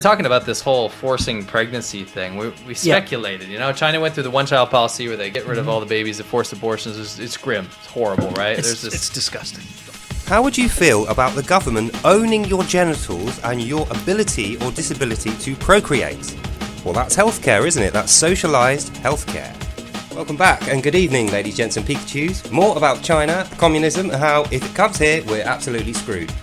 Talking about this whole forcing pregnancy thing, we speculated. You know, China went through the one-child policy where they get rid of all the babies that force abortions. It's grim. It's horrible, right? It's disgusting. How would you feel about the government owning your genitals and your ability or disability to procreate? Well, that's healthcare, isn't it? That's socialised healthcare. Welcome back and good evening, ladies, gents and Pikachus. More about China, communism, and how if it comes here, we're absolutely screwed.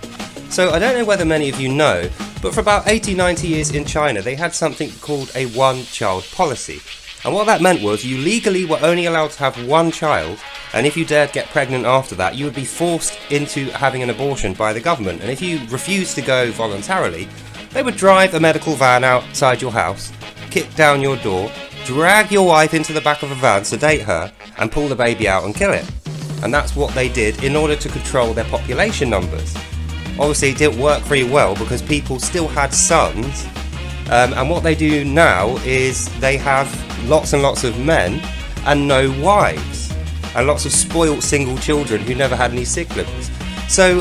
So I don't know whether many of you know, but for about 80-90 years in China, they had something called a one-child policy. And what that meant was you legally were only allowed to have one child, and if you dared get pregnant after that, you would be forced into having an abortion by the government. And if you refused to go voluntarily, they would drive a medical van outside your house, kick down your door, drag your wife into the back of a van, sedate her, and pull the baby out and kill it. And that's what they did in order to control their population numbers. Obviously, it didn't work very well because people still had sons, and what they do now is they have lots and lots of men and no wives, and lots of spoilt single children who never had any siblings. So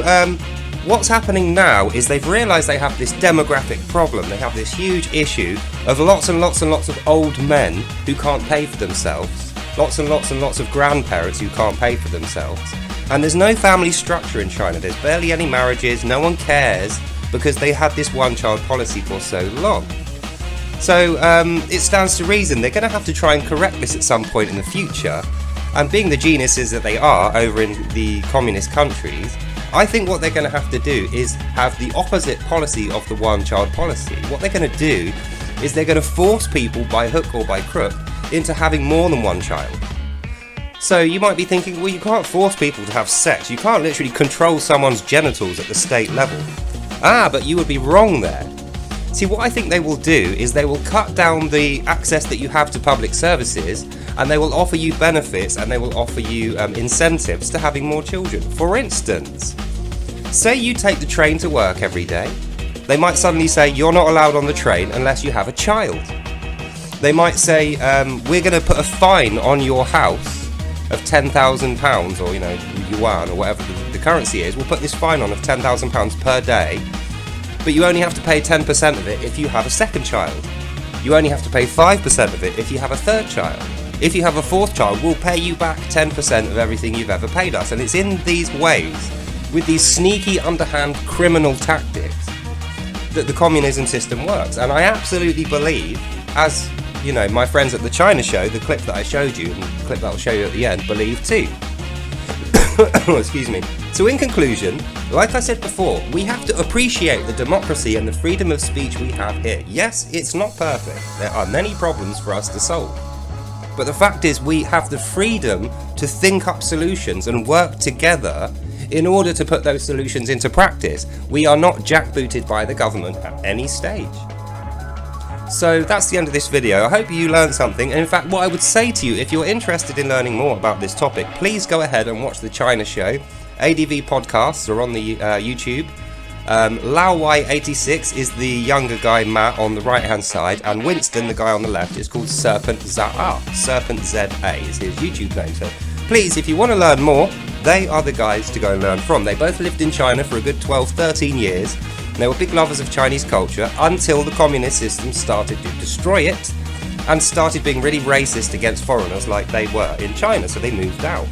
what's happening now is they've realised they have this demographic problem. They have this huge issue of lots and lots and lots of old men who can't pay for themselves, lots and lots and lots of grandparents who can't pay for themselves. And there's no family structure in China. There's barely any marriages. No one cares because they had this one-child policy for so long. So it stands to reason they're going to have to try and correct this at some point in the future. And being the geniuses that they are over in the communist countries, I think what they're going to have to do is have the opposite policy of the one-child policy. What they're going to do is they're going to force people by hook or by crook into having more than one child. So you might be thinking, well, you can't force people to have sex. You can't literally control someone's genitals at the state level. But you would be wrong there. See, what I think they will do is they will cut down the access that you have to public services, and they will offer you benefits and they will offer you incentives to having more children. For instance, say you take the train to work every day. They might suddenly say you're not allowed on the train unless you have a child. They might say, we're going to put a fine on your house of £10,000 or, yuan or whatever the currency is. We'll put this fine on of £10,000 per day, but you only have to pay 10% of it if you have a second child. You only have to pay 5% of it if you have a third child. If you have a fourth child, we'll pay you back 10% of everything you've ever paid us. And it's in these ways, with these sneaky, underhand criminal tactics, that the communism system works. And I absolutely believe, as my friends at the China show, the clip that I showed you, and the clip that I'll show you at the end, believe too. Excuse me. So in conclusion, like I said before, we have to appreciate the democracy and the freedom of speech we have here. Yes, it's not perfect. There are many problems for us to solve. But the fact is, we have the freedom to think up solutions and work together in order to put those solutions into practice. We are not jackbooted by the government at any stage. So that's the end of this video. I hope you learned something, and in fact what I would say to you, if you're interested in learning more about this topic, please go ahead and watch the China show. ADV podcasts are on the YouTube. Laowai86 is the younger guy, Matt, on the right hand side, and Winston, the guy on the left, is called Serpent ZA. Serpent ZA is his YouTube name. So please, if you want to learn more, they are the guys to go and learn from. They both lived in China for a good 12-13 years. They were big lovers of Chinese culture until the communist system started to destroy it and started being really racist against foreigners like they were in China, so they moved out.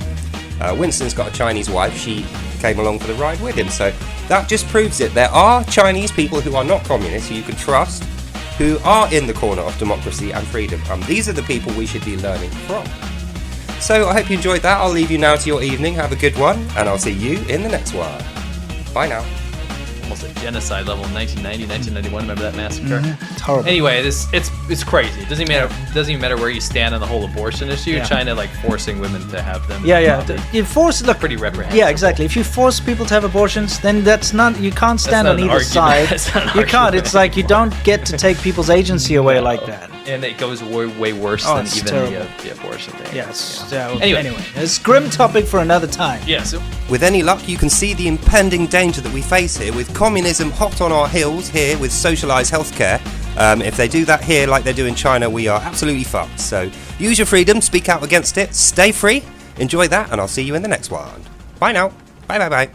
Winston's got a Chinese wife. She came along for the ride with him, so that just proves it. There are Chinese people who are not communists, who you can trust, who are in the corner of democracy and freedom, and these are the people we should be learning from. So I hope you enjoyed that. I'll leave you now to your evening. Have a good one, and I'll see you in the next one. Bye now. Almost a genocide level in 1990, 1991. Remember that massacre? Mm-hmm. It's horrible. Anyway, it's crazy. It doesn't even matter where you stand on the whole abortion issue. Yeah. China forcing women to have them. You force pretty reprehensible. Yeah, exactly. If you force people to have abortions, then you can't stand on either side. You can't. It's like you don't get to take people's agency away like that. And it goes way worse than even the abortion thing. Yes. Yeah. Anyway, it's a grim topic for another time. Yes. Yeah, with any luck, you can see the impending danger that we face here with communism hot on our heels here with socialised healthcare. If they do that here like they do in China, we are absolutely fucked. So use your freedom, speak out against it, stay free, enjoy that, and I'll see you in the next one. Bye now. Bye.